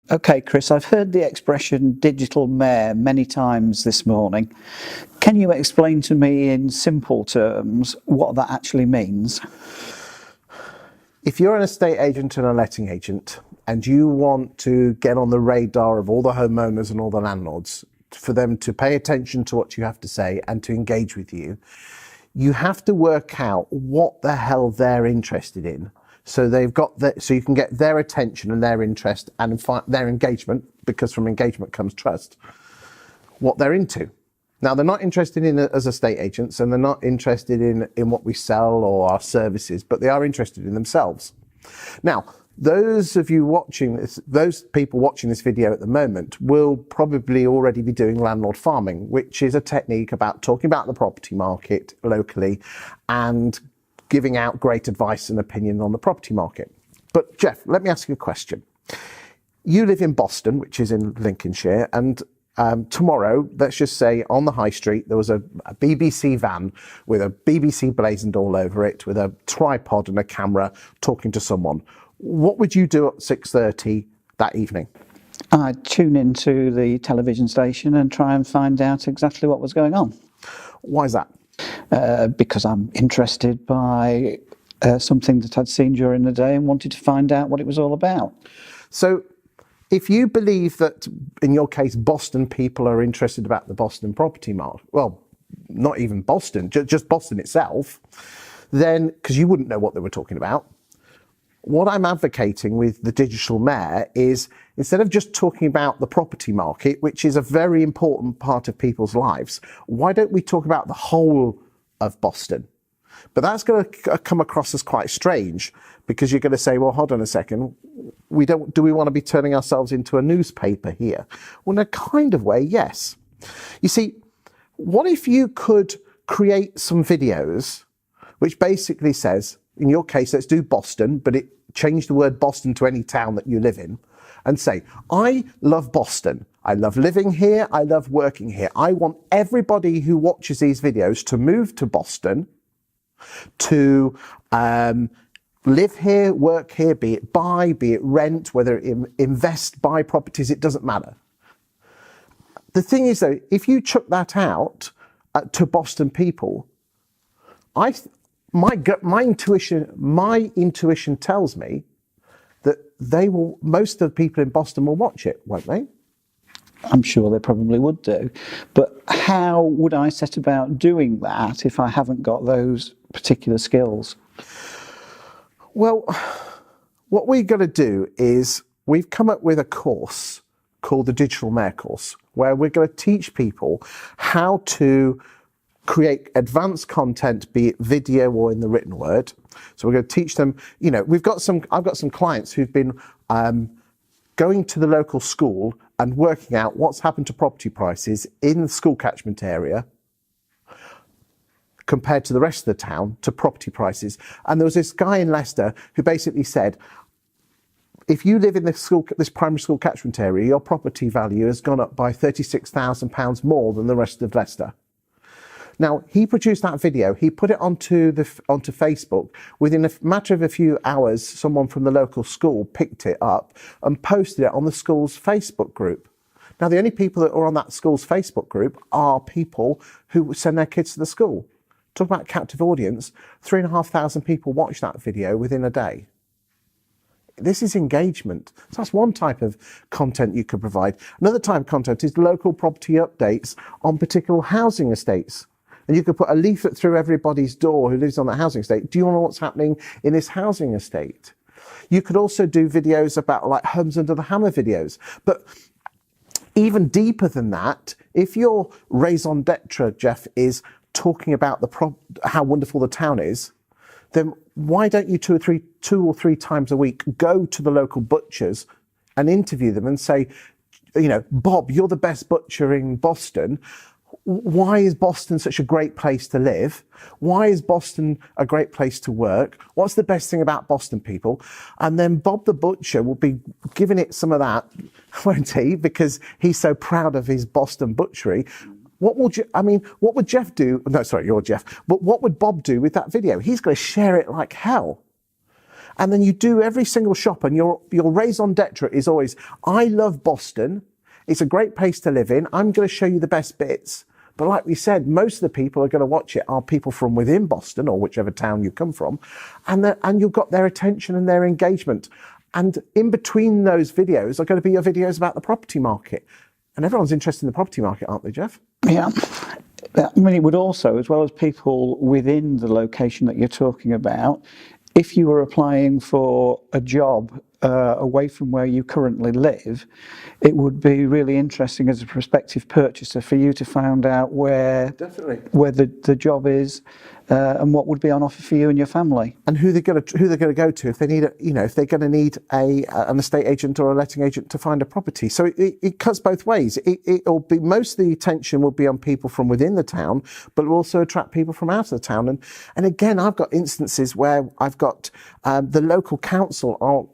Okay, Chris, I've heard the expression digital mayor many times this morning. Can you explain to me in simple terms what that actually means? If you're an estate agent and a letting agent and you want to get on the radar of all the homeowners and all the landlords, for them to pay attention to what you have to say and to engage with you, you have to work out what the hell they're interested in. So so you can get their attention and their interest and their engagement, because from engagement comes trust, what they're into. Now, they're not interested in it as estate agents, and they're not interested in what we sell or our services, but they are interested in themselves. Now, those people watching this video at the moment will probably already be doing landlord farming, which is a technique about talking about the property market locally and giving out great advice and opinion on the property market. But Jeff, let me ask you a question. You live in Boston, which is in Lincolnshire, and tomorrow, let's just say on the high street, there was a BBC van with a BBC blazoned all over it, with a tripod and a camera talking to someone. What would you do at 6:30 that evening? I'd tune into the television station and try and find out exactly what was going on. Why is that? Because I'm interested by something that I'd seen during the day and wanted to find out what it was all about. So if you believe that, in your case, Boston people are interested about the Boston property market, well, not even Boston, just Boston itself, then, because you wouldn't know what they were talking about, what I'm advocating with the digital mayor is, instead of just talking about the property market, which is a very important part of people's lives, why don't we talk about the whole of Boston? But that's going to come across as quite strange, because you're going to say, well, hold on a second, do we want to be turning ourselves into a newspaper here? Well, in a kind of way, yes. You see, what if you could create some videos which basically says, in your case, let's do Boston, but change the word Boston to any town that you live in, and say, I love Boston. I love living here. I love working here. I want everybody who watches these videos to move to Boston, to live here, work here, be it buy, be it rent, whether invest, buy properties, it doesn't matter. The thing is, though, if you chuck that out to Boston people, my intuition tells me that most of the people in Boston will watch it, won't they? I'm sure they probably would do. But how would I set about doing that if I haven't got those particular skills? Well, what we're going to do is we've come up with a course called the Digital Mayor course, where we're going to teach people how to create advanced content, be it video or in the written word. So we're going to teach them, I've got some clients who've been going to the local school and working out what's happened to property prices in the school catchment area compared to the rest of the town, to property prices. And there was this guy in Leicester who basically said, if you live in this primary school catchment area, your property value has gone up by £36,000 more than the rest of Leicester. Now, he produced that video, he put it onto Facebook. Within a matter of a few hours, someone from the local school picked it up and posted it on the school's Facebook group. Now, the only people that are on that school's Facebook group are people who send their kids to the school. Talk about captive audience, 3,500 people watched that video within a day. This is engagement. So that's one type of content you could provide. Another type of content is local property updates on particular housing estates. And you could put a leaflet through everybody's door who lives on that housing estate. Do you know what's happening in this housing estate? You could also do videos about like homes under the hammer videos. But even deeper than that, if your raison d'etre, Jeff, is talking about how wonderful the town is, then why don't you two or three times a week go to the local butchers and interview them and say, Bob, you're the best butcher in Boston. Why is Boston such a great place to live? Why is Boston a great place to work? What's the best thing about Boston people? And then Bob the butcher will be giving it some of that, won't he? Because he's so proud of his Boston butchery. What would Jeff do? No, sorry, you're Jeff. But what would Bob do with that video? He's going to share it like hell. And then you do every single shop, and your raison d'etre is always, I love Boston. It's a great place to live in. I'm going to show you the best bits. But like we said, most of the people who are going to watch it are people from within Boston or whichever town you come from, and you've got their attention and their engagement. And in between those videos are going to be your videos about the property market. And everyone's interested in the property market, aren't they, Jeff? Yeah. I mean, it would also, as well as people within the location that you're talking about, if you were applying for a job away from where you currently live, it would be really interesting as a prospective purchaser for you to find out where the job is and what would be on offer for you and your family, and who they're going to go to if they need if they're going to need an estate agent or a letting agent to find a property. So it cuts both ways. It'll be, most of the attention will be on people from within the town, but it'll also attract people from out of the town. And again, I've got instances where I've got the local council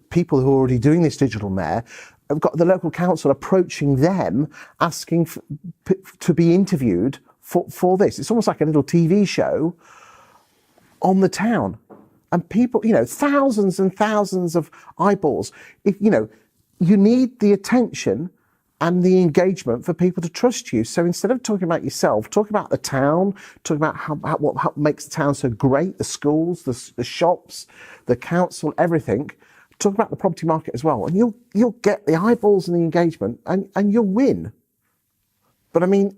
people who are already doing this digital mayor. I've got the local council approaching them, asking to be interviewed for this. It's almost like a little TV show on the town. And people, thousands and thousands of eyeballs. You need the attention and the engagement for people to trust you. So instead of talking about yourself, talk about the town, talk about what makes the town so great, the schools, the shops, the council, everything. Talk about the property market as well, and you'll get the eyeballs and the engagement, and you'll win. But I mean,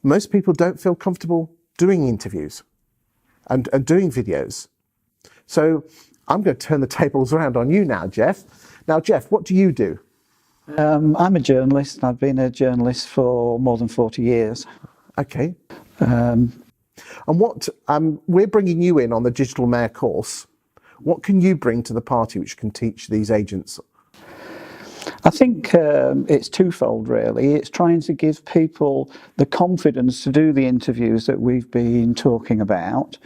most people don't feel comfortable doing interviews and doing videos. So I'm going to turn the tables around on you now, Jeff. Now, Jeff, what do you do? I'm a journalist. I've been a journalist for more than 40 years. Okay. And what we're bringing you in on the Digital Mayor course. What can you bring to the party which can teach these agents? I think it's twofold, really. It's trying to give people the confidence to do the interviews that we've been talking about,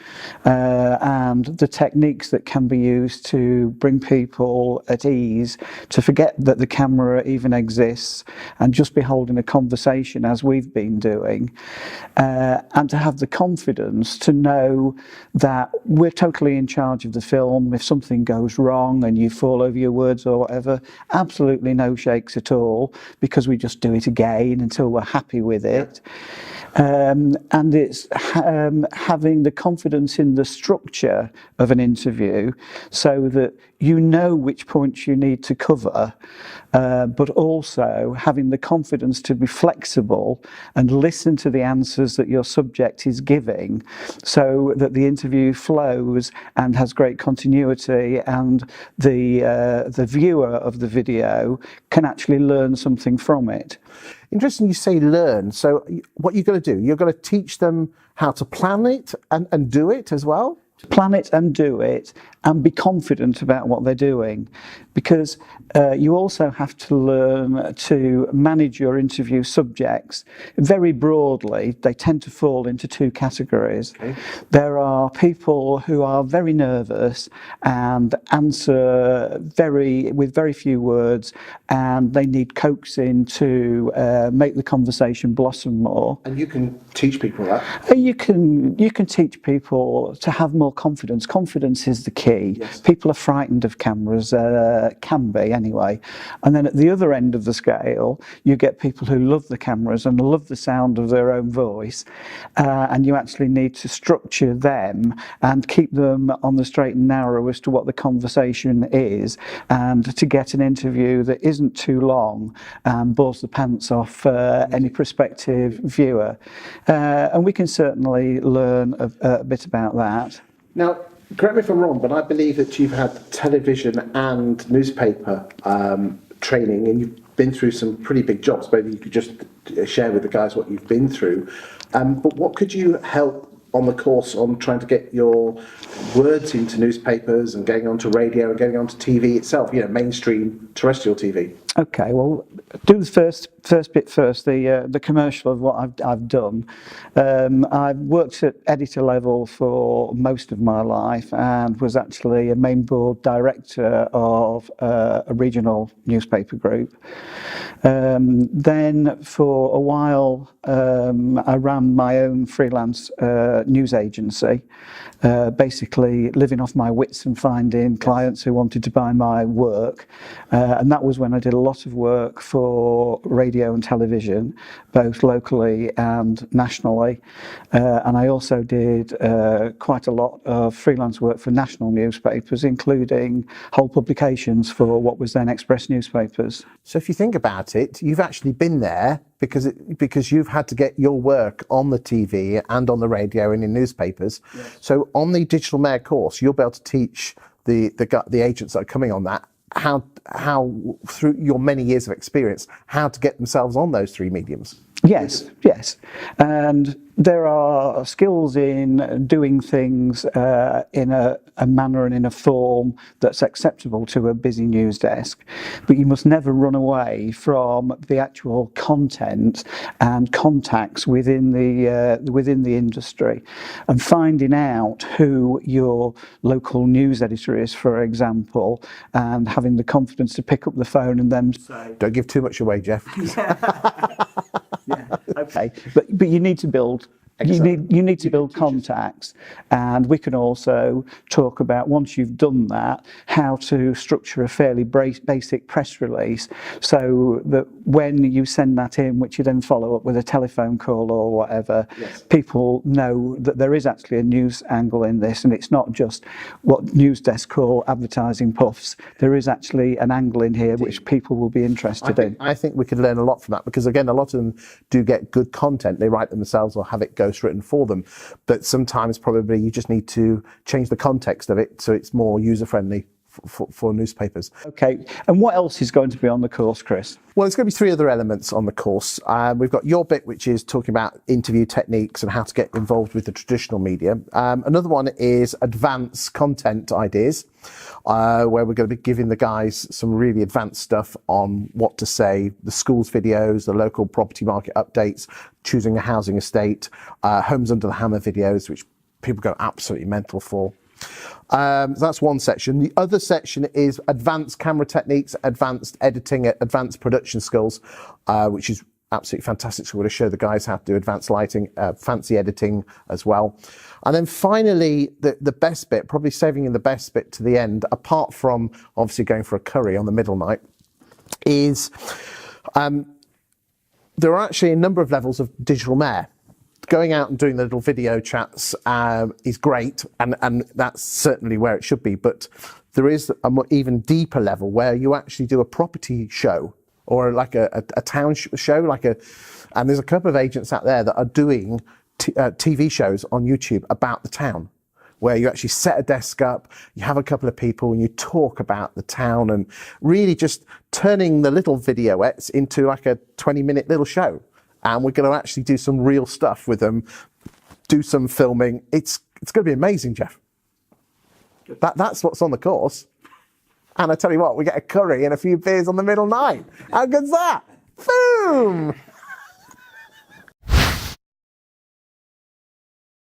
and the techniques that can be used to bring people at ease, to forget that the camera even exists and just be holding a conversation as we've been doing, and to have the confidence to know that we're totally in charge of the film. If something goes wrong and you fall over your words or whatever, absolutely no shakes at all, because we just do it again until we're happy with it. And it's having the confidence in the structure of an interview, so that you know which points you need to cover, but also having the confidence to be flexible and listen to the answers that your subject is giving, so that the interview flows and has great continuity, and the viewer of the video can actually learn something from it. Interesting you say learn. So what you're going to do, you're going to teach them how to plan it and do it as well? Plan it and do it, and be confident about what they're doing, because you also have to learn to manage your interview subjects very broadly. They tend to fall into two categories. Okay. There are people who are very nervous and answer with very few words, and they need coaxing to make the conversation blossom more. And you can teach people that? You can teach people to have more confidence. Confidence is the key. Yes. People are frightened of cameras, can be anyway. And then at the other end of the scale, you get people who love the cameras and love the sound of their own voice, and you actually need to structure them and keep them on the straight and narrow as to what the conversation is, and to get an interview that isn't too long and bores the pants off any prospective viewer. And we can certainly learn a bit about that. Now, correct me if I'm wrong, but I believe that you've had television and newspaper training, and you've been through some pretty big jobs. Maybe you could just share with the guys what you've been through. But what could you help on the course on trying to get your words into newspapers and getting onto radio and getting onto TV itself, mainstream terrestrial TV? Okay, well, do the first bit first, the commercial of what I've done. I've worked at editor level for most of my life, and was actually a main board director of a regional newspaper group. Then for a while I ran my own freelance news agency, basically living off my wits and finding clients who wanted to buy my work. And that was when I did a lot of work for radio and television, both locally and nationally. And I also did quite a lot of freelance work for national newspapers, including whole publications for what was then Express newspapers. So if you think about it, you've actually been there because you've had to get your work on the TV and on the radio and in newspapers. Yes. So on the digital mayor course, you'll be able to teach the agents that are coming on that how through your many years of experience, how to get themselves on those three mediums. Yes, yes. And there are skills in doing things in a manner and in a form that's acceptable to a busy news desk, but you must never run away from the actual content and contacts within the industry, and finding out who your local news editor is, for example, and having the confidence to pick up the phone and then say, "Don't give too much away, Jeff." Yeah, okay, but you need to build. You need to build contacts, and we can also talk about, once you've done that, how to structure a fairly basic press release so that when you send that in, which you then follow up with a telephone call or whatever, yes, people know that there is actually a news angle in this, and it's not just what news desks call advertising puffs. There is actually an angle in here which people will be interested in. I think we could learn a lot from that, because again, a lot of them do get good content. They write themselves or have it written for them, but sometimes probably you just need to change the context of it so it's more user friendly for newspapers. Okay, and what else is going to be on the course, Chris? Well, there's going to be three other elements on the course. We've got your bit, which is talking about interview techniques and how to get involved with the traditional media. Another one is advanced content ideas, where we're going to be giving the guys some really advanced stuff on what to say, the schools videos, the local property market updates, choosing a housing estate, homes under the hammer videos, which people go absolutely mental for. So that's one section. The other section is advanced camera techniques, advanced editing, advanced production skills, which is absolutely fantastic. So we're going to show the guys how to do advanced lighting, fancy editing as well. And then finally, the best bit, probably saving in the best bit to the end, apart from obviously going for a curry on the middle night, is there are actually a number of levels of digital mayor. Going out and doing the little video chats is great, and that's certainly where it should be. But there is a more even deeper level where you actually do a property show or like a town show, and there's a couple of agents out there that are doing TV shows on YouTube about the town, where you actually set a desk up, you have a couple of people and you talk about the town, and really just turning the little videoettes into like a 20-minute little show. And we're going to actually do some real stuff with them, do some filming. It's going to be amazing, Jeff. That's what's on the course. And I tell you what, we get a curry and a few beers on the middle night. How good's that? Boom!